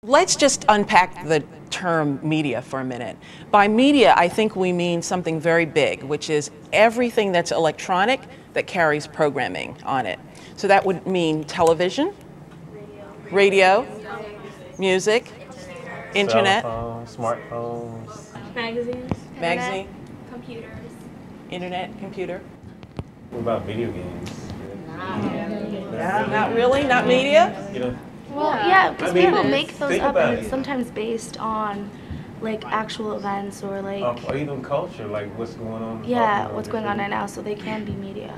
Let's just unpack the term media for a minute. By media, I think we mean something very big, which is everything that's electronic that carries programming on it. So that would mean television, radio, music, internet, cell phones, smartphones, magazine, computers, internet, computer. What about video games? Not really, not media. You know, Well, yeah, because people make those think up, about and it's it. sometimes based on like actual events or like or even culture, like what's going on. yeah, what's going on right now. So they can be media.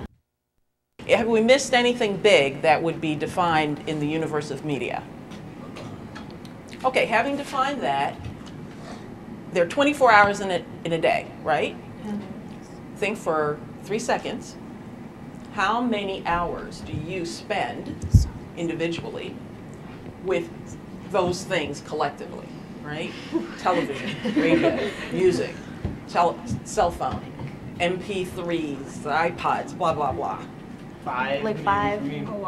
Have we missed anything big that would be defined in the universe of media? Okay, having defined that, there are 24 hours in a day, right? Think for 3 seconds. How many hours do you spend individually with those things collectively, right? Television, radio, music, cell phone, MP3s, iPods, blah, blah, blah. Like five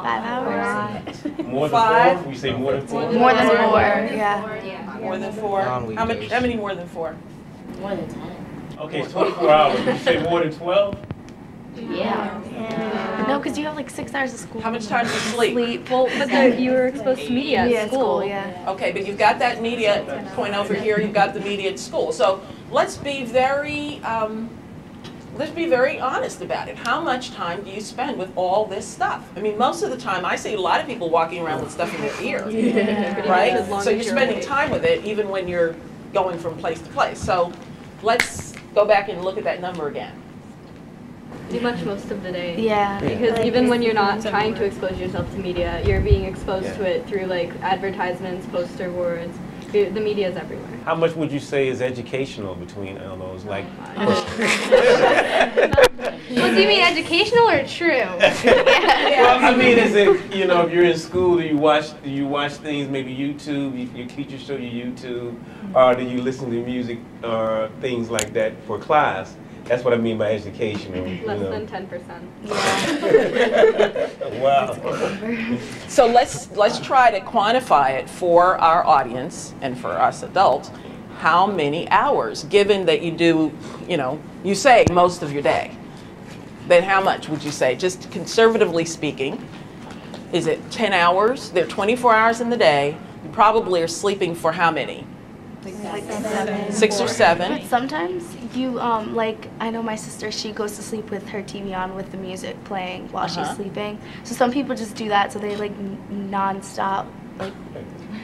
hours. More than Five. 4? We say more than 4? More than 4, yeah. More than 4? How many more than 4? more than 10. Okay, it's 24 hours. Did you say more than 12? Yeah. No, because you have like 6 hours of school. How much time do you sleep? Well, but you were exposed to media at school. Yeah. Okay, but you've got that media point over here, you've got the media at school. So let's be very honest about it. How much time do you spend with all this stuff? I mean, most of the time, I see a lot of people walking around with stuff in their ear, right? So you're spending time with it even when you're going from place to place. So let's go back and look at that number again. Pretty much most of the day. Yeah. Because even when you're not trying to expose yourself to media, you're being exposed to it through like advertisements, poster boards. The media is everywhere. How much would you say is educational between those? Like, Well, do you mean educational or true? well, I mean, is it, you know, if you're in school, do you watch things, maybe YouTube, your teacher show you YouTube, or do you listen to music or things like that for class? That's what I mean by educational. Less than 10%. Wow. So let's try to quantify it for our audience and for us adults. How many hours, given that you do, you say most of your day, then how much would you say? Just conservatively speaking, is it 10 hours? There are 24 hours in the day. You probably are sleeping for how many? Like 7. 6 or 7. But sometimes you, like, I know my sister, she goes to sleep with her TV on with the music playing while she's sleeping. So some people just do that, so they like non-stop, like.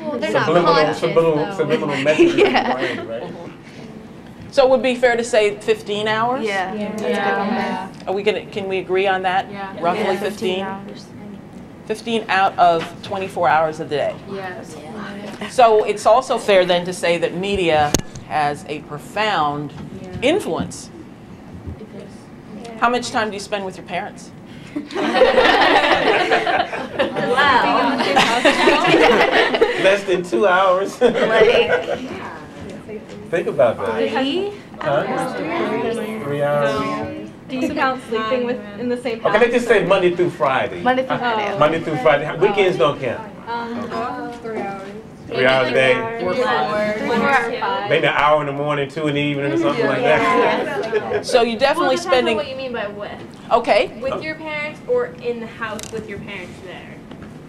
Well, they're not conscious, subliminal messages in the brain, right? So it would be fair to say 15 hours? Yeah. Are we can we agree on that? Yeah. Roughly Yeah, 15? hours. 15 out of 24 hours a day. Yes. So it's also fair then to say that media has a profound influence. How much time do you spend with your parents? Wow. Less than 2 hours. Think about that. 3 Huh? 3 hours. Do you count sleeping in the same house? Okay, let's just say Monday through Friday. Monday through Friday. Monday through Friday. Weekends don't count. 3 hours. 3 hours a day. Maybe an hour in the morning, 2 in the evening, or something like that. So you're definitely spending. What you mean by with? Okay. With your parents or in the house with your parents there?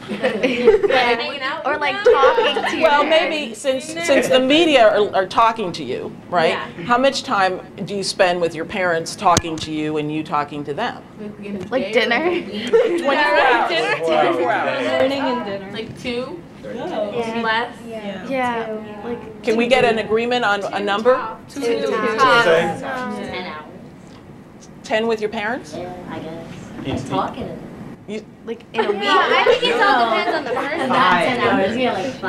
Hanging out Or with like them? talking to your Well, parents. maybe since the media are talking to you, right? Yeah. How much time do you spend with your parents talking to you and you talking to them? Like dinner. 24 hours. Dinner? 24 hours. Learning and dinner. Like 2? Yeah. Less? Yeah. Like. Can we get an agreement on a number? 2 Say? 10 hours. 10 with your parents? Yeah, I guess. It's Talking. Like in a week. I think it all depends on the person. Not 10 hours. Yeah, like 5.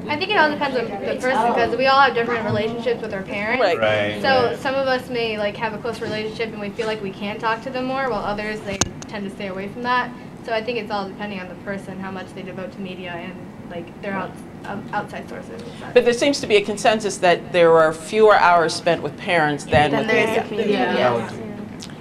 I think it all depends on the person because we all have different relationships with our parents. Right. Right. So some of us may like have a close relationship and we feel like we can talk to them more, while others they tend to stay away from that. So I think it's all depending on the person, how much they devote to media and like their outside sources. And such. But there seems to be a consensus that there are fewer hours spent with parents than Then with there's media. with media.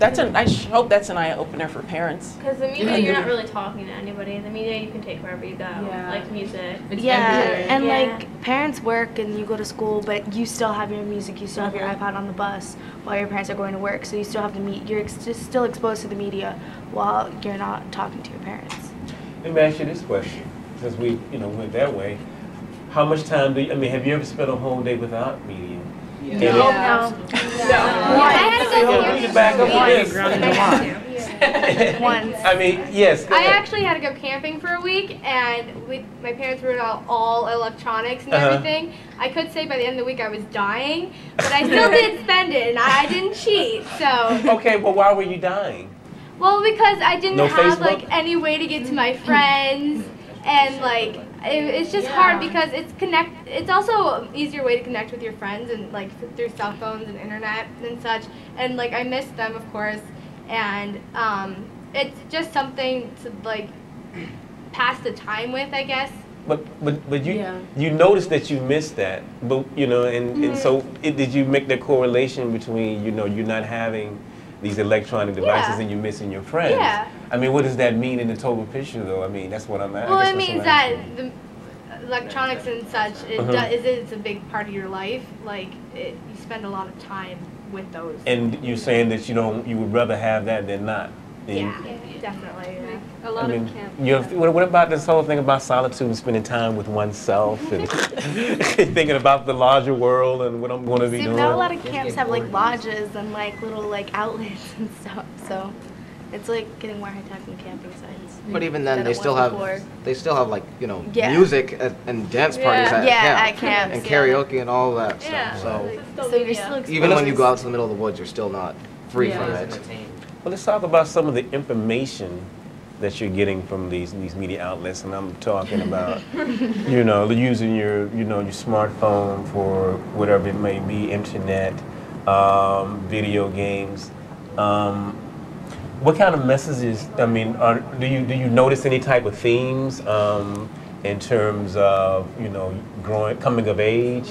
I hope that's an eye opener for parents. Because the media, you're not really talking to anybody. The media, you can take wherever you go, like music. And Yeah. like parents work and you go to school, but you still have your music, you still have your iPod on the bus while your parents are going to work. So you still have to meet. You're just still exposed to the media while you're not talking to your parents. Let me ask you this question, since we went that way. How much time do you? I mean, have you ever spent a whole day without media? No. I had to go camping Back up on this. Once. I mean, yes. I actually had to go camping for a week, and my parents ruled out all electronics and everything. I could say by the end of the week I was dying, but I still did spend it, and I didn't cheat. So. Okay, well, why were you dying? Well, because I didn't have Facebook? like any way to get to my friends, and like it's just hard because it's also an easier way to connect with your friends and like through cell phones and internet and such. And like I miss them, of course, and it's just something to like pass the time with, I guess. But you noticed that you missed that, but and so did you make the correlation between you not having these electronic devices and you missing your friends? Yeah. I mean, what does that mean in the total picture, though? I mean, that's what I'm asking. Well, it means that the electronics and such, it's a big part of your life. Like, you spend a lot of time with those. And you're saying that you would rather have that than not. Yeah, definitely. Like a lot of camp. What about this whole thing about solitude and spending time with oneself and thinking about the larger world and what I'm going to be doing? Now a lot of camps have like lodges and like little like outlets and stuff. So it's like getting more high tech than camping sites. But even then, they still have like music and dance parties at camps and karaoke and all that stuff. So you're still exposed. Even when you go out to the middle of the woods, you're still not free from it. Well, let's talk about some of the information that you're getting from these media outlets, and I'm talking about, using your smartphone for whatever it may be, internet, video games. What kind of messages? I mean, do you notice any type of themes in terms of coming of age,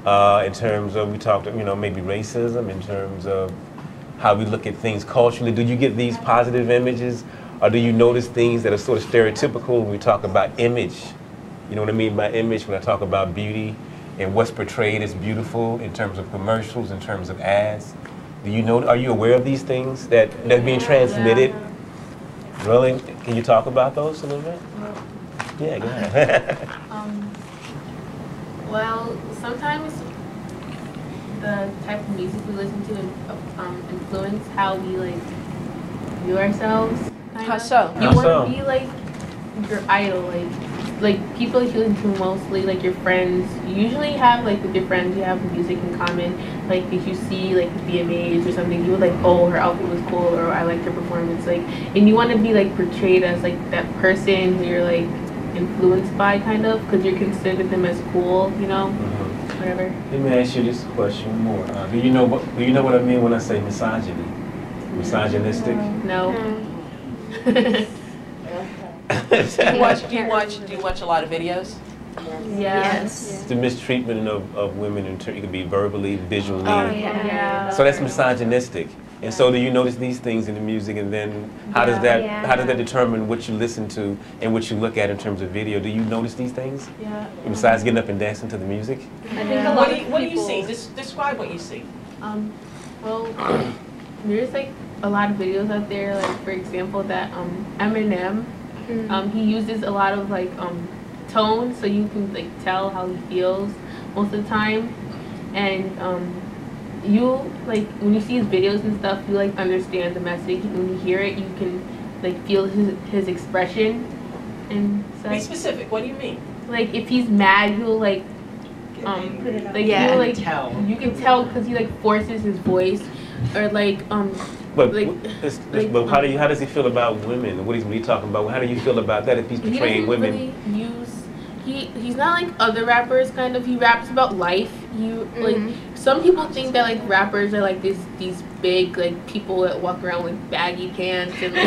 in terms of we talked maybe racism, in terms of how we look at things culturally? Do you get these positive images, or do you notice things that are sort of stereotypical when we talk about image? You know what I mean by image when I talk about beauty and what's portrayed as beautiful in terms of commercials, in terms of ads? Are you aware of these things that are being transmitted? Really? Can you talk about those a little bit? Yeah, go ahead. Well, sometimes the type of music we listen to influence how we like view ourselves. How so? You want to be like your idol, like people you listen to mostly, like your friends. You usually have like with your friends, you have music in common. Like if you see like the VMAs or something, you would like, oh, her outfit was cool, or I liked her performance. Like, and you want to be like portrayed as like that person who you're like influenced by, kind of, because you consider them as cool, whatever. Let me ask you this question more. Do you know what I mean when I say misogyny? Misogynistic? No. Do you watch a lot of videos? Yes. It's the mistreatment of women it could be verbally, visually. Yeah. So that's misogynistic. And so do you notice these things in the music, and then how does that determine what you listen to and what you look at in terms of video? Do you notice these things? Yeah. Besides getting up and dancing to the music? I think a lot What do you see? Describe what you see. Well, there's like a lot of videos out there, like for example that Eminem, he uses a lot of like tone, so you can like tell how he feels most of the time, and you like when you see his videos and stuff, you like understand the message. When you hear it, you can like feel his expression and stuff. Be specific. What do you mean? Like if he's mad, he'll like he'll like you can tell because he like forces his voice, or like But like, how does he feel about women? What is he talking about? How do you feel about that if he's portraying women? He's not like other rappers, kind of. He raps about life. Like some people think that like rappers are like these big like people that walk around with baggy pants and they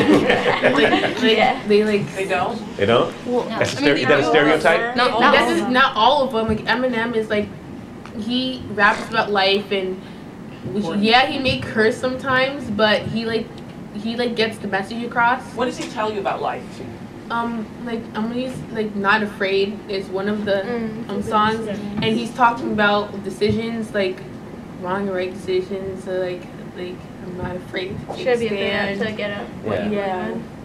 don't. They don't. Well, is that a stereotype? No, that's just not all of them. Like Eminem is like he raps about life and Yeah, he may curse sometimes, but he gets the message across. What does he tell you about life? Like Emily's like Not Afraid is one of the songs, and he's talking about decisions, like wrong and right decisions. So like I'm not afraid to Should be a big one to get up. Yeah. Yeah.